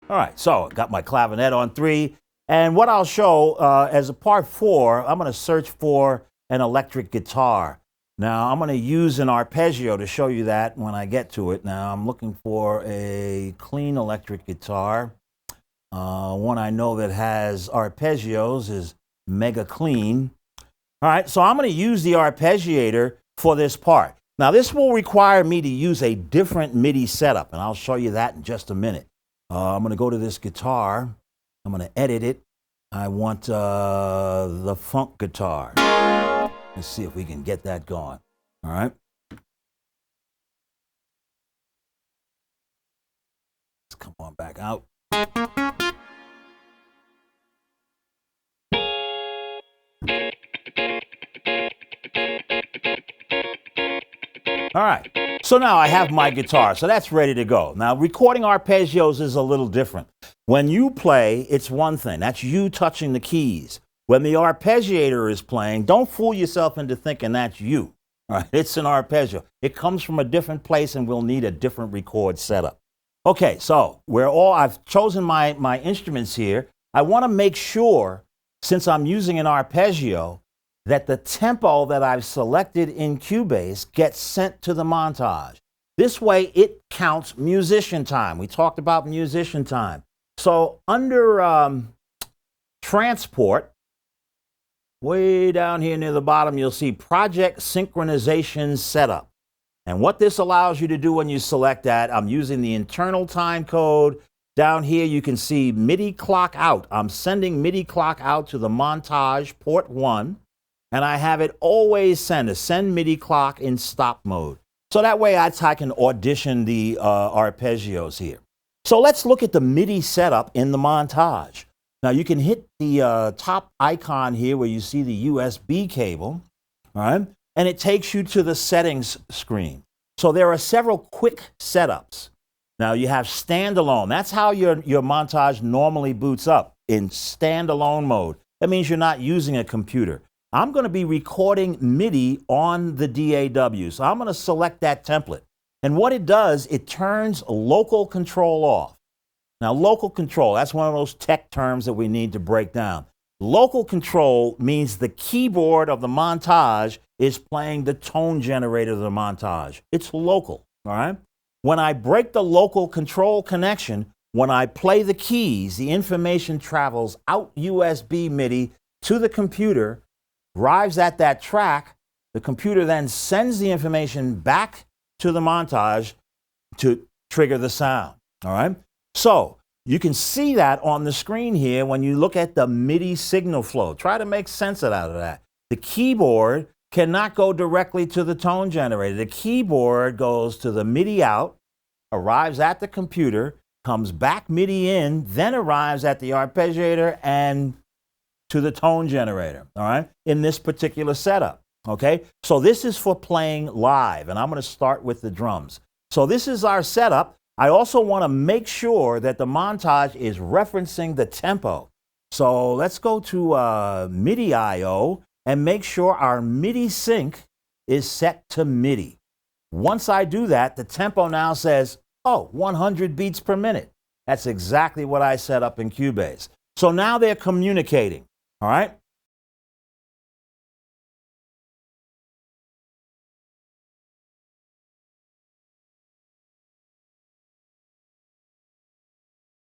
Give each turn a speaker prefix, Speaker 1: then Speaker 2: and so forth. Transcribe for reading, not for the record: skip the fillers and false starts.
Speaker 1: All right, so got my clavinet on 3. And what I'll show as a part 4, I'm going to search for an electric guitar. Now, I'm going to use an arpeggio to show you that when I get to it. Now, I'm looking for a clean electric guitar. One I know that has arpeggios is Mega Clean. All right, so I'm going to use the arpeggiator for this part. Now, this will require me to use a different MIDI setup, and I'll show you that in just a minute. I'm going to go to this guitar. I'm going to edit it. I want the funk guitar. Let's see if we can get that going. All right. Let's come on back out. All right, so now I have my guitar, so that's ready to go. Now, recording arpeggios is a little different. When you play, it's one thing. That's you touching the keys. When the arpeggiator is playing, don't fool yourself into thinking that's you. All right, it's an arpeggio. It comes from a different place, and we'll need a different record setup. Okay, so I've chosen my instruments here. I want to make sure, since I'm using an arpeggio, that the tempo that I've selected in Cubase gets sent to the montage. This way it counts musician time. We talked about musician time. So under transport, way down here near the bottom, you'll see project synchronization setup. And what this allows you to do when you select that, I'm using the internal time code. Down here you can see MIDI clock out. I'm sending MIDI clock out to the montage port 1. And I have it always send MIDI clock in stop mode. So that way I can audition the arpeggios here. So let's look at the MIDI setup in the montage. Now you can hit the top icon here where you see the USB cable, all right? And it takes you to the settings screen. So there are several quick setups. Now you have standalone. That's how your montage normally boots up, in standalone mode. That means you're not using a computer. I'm going to be recording MIDI on the DAW. So I'm going to select that template. And what it does, it turns local control off. Now, local control, that's one of those tech terms that we need to break down. Local control means the keyboard of the montage is playing the tone generator of the montage. It's local, all right? When I break the local control connection, when I play the keys, the information travels out USB MIDI to the computer, arrives at that track. The computer then sends the information back to the montage to trigger the sound, all right? So you can see that on the screen here when you look at the MIDI signal flow. Try to make sense out of that. The keyboard cannot go directly to the tone generator. The keyboard goes to the MIDI out, arrives at the computer, comes back MIDI in, then arrives at the arpeggiator and to the tone generator, all right, in this particular setup, okay? So this is for playing live, and I'm going to start with the drums. So this is our setup. I also want to make sure that the montage is referencing the tempo. So let's go to MIDI I/O and make sure our MIDI sync is set to MIDI. Once I do that, the tempo now says, oh, 100 beats per minute. That's exactly what I set up in Cubase. So now they're communicating. All right,